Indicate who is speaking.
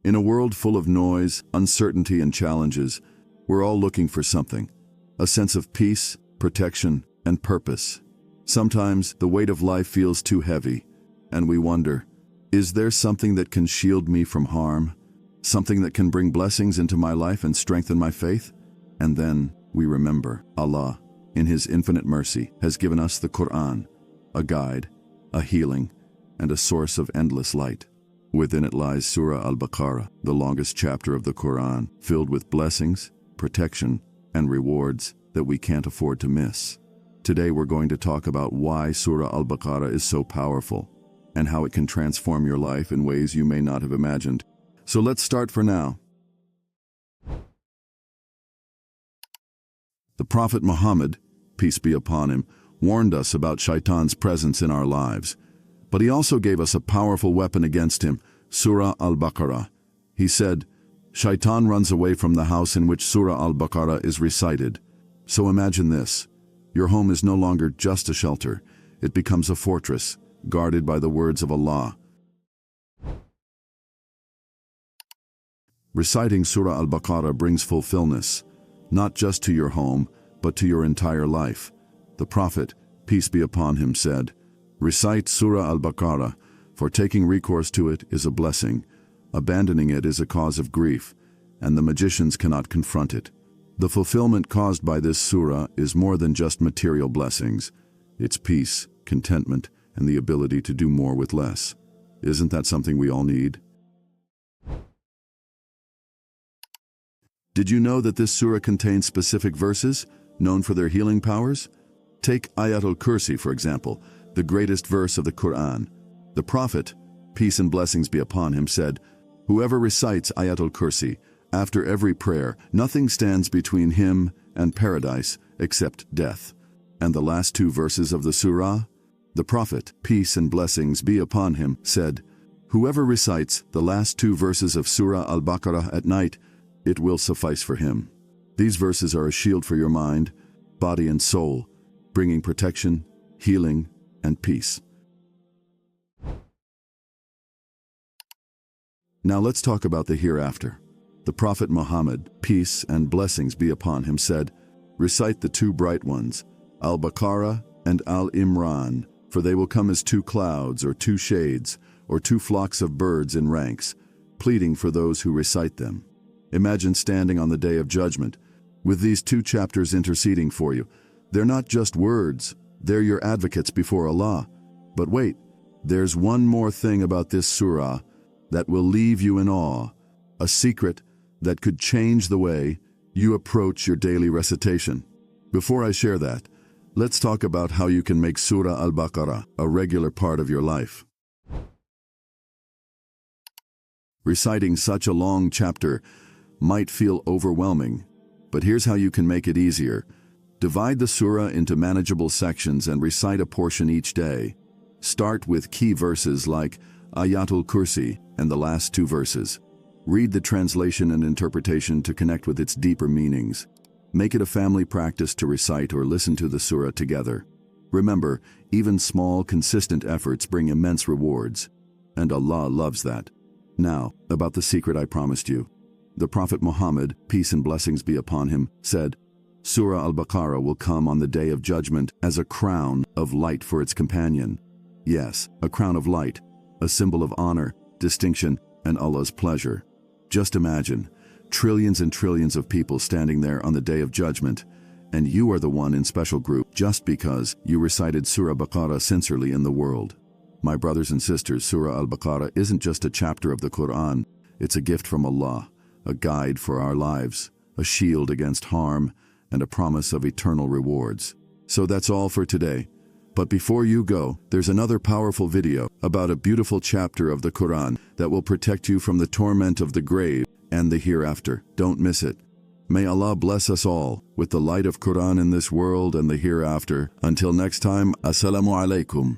Speaker 1: In a world full of noise, uncertainty, and challenges, we're all looking for something, a sense of peace, protection, and purpose. Sometimes the weight of life feels too heavy, and we wonder, is there something that can shield me from harm? Something that can bring blessings into my life and strengthen my faith? And then we remember Allah, in His infinite mercy, has given us the Quran, a guide, a healing, and a source of endless light. Within it lies Surah Al-Baqarah, the longest chapter of the Quran, filled with blessings, protection, and rewards that we can't afford to miss. Today we're going to talk about why Surah Al-Baqarah is so powerful, and how it can transform your life in ways you may not have imagined. So let's start for now. The Prophet Muhammad, peace be upon him, warned us about Shaitan's presence in our lives. But he also gave us a powerful weapon against him, Surah Al-Baqarah. He said, Shaitan runs away from the house in which Surah Al-Baqarah is recited. So imagine this. Your home is no longer just a shelter. It becomes a fortress, guarded by the words of Allah. Reciting Surah Al-Baqarah brings fulfillment, not just to your home, but to your entire life. The Prophet, peace be upon him, said, recite Surah Al-Baqarah, for taking recourse to it is a blessing. Abandoning it is a cause of grief, and the magicians cannot confront it. The fulfillment caused by this surah is more than just material blessings. It's peace, contentment, and the ability to do more with less. Isn't that something we all need? Did you know that this surah contains specific verses, known for their healing powers? Take Ayatul Kursi, for example, the greatest verse of the Quran. The Prophet, peace and blessings be upon him, said, whoever recites Ayatul Kursi, after every prayer, nothing stands between him and paradise except death. And the last two verses of the surah? The Prophet, peace and blessings be upon him, said, whoever recites the last two verses of Surah Al-Baqarah at night, it will suffice for him. These verses are a shield for your mind, body, and soul, bringing protection, healing, and peace. Now let's talk about the hereafter. The Prophet Muhammad, peace and blessings be upon him, said, recite the two bright ones, Al-Baqarah and Al-Imran, for they will come as two clouds or two shades or two flocks of birds in ranks, pleading for those who recite them. Imagine standing on the Day of Judgment, with these two chapters interceding for you. They're not just words, they're your advocates before Allah. But wait, there's one more thing about this surah that will leave you in awe, a secret that could change the way you approach your daily recitation. Before I share that, let's talk about how you can make Surah Al-Baqarah a regular part of your life. Reciting such a long chapter might feel overwhelming, but here's how you can make it easier. Divide the surah into manageable sections and recite a portion each day. Start with key verses like Ayatul Kursi and the last two verses. Read the translation and interpretation to connect with its deeper meanings. Make it a family practice to recite or listen to the surah together. Remember, even small, consistent efforts bring immense rewards, and Allah loves that. Now, about the secret I promised you. The Prophet Muhammad, peace and blessings be upon him, said, Surah Al-Baqarah will come on the Day of Judgment as a crown of light for its companion. Yes, a crown of light, a symbol of honor, distinction, and Allah's pleasure. Just imagine, trillions and trillions of people standing there on the Day of Judgment, and you are the one in special group just because you recited Surah Baqarah sincerely in the world. My brothers and sisters, Surah Al-Baqarah isn't just a chapter of the Quran, it's a gift from Allah, a guide for our lives, a shield against harm, and a promise of eternal rewards. So that's all for today. But before you go, there's another powerful video about a beautiful chapter of the Quran that will protect you from the torment of the grave and the hereafter. Don't miss it. May Allah bless us all with the light of Quran in this world and the hereafter. Until next time, Assalamu alaikum.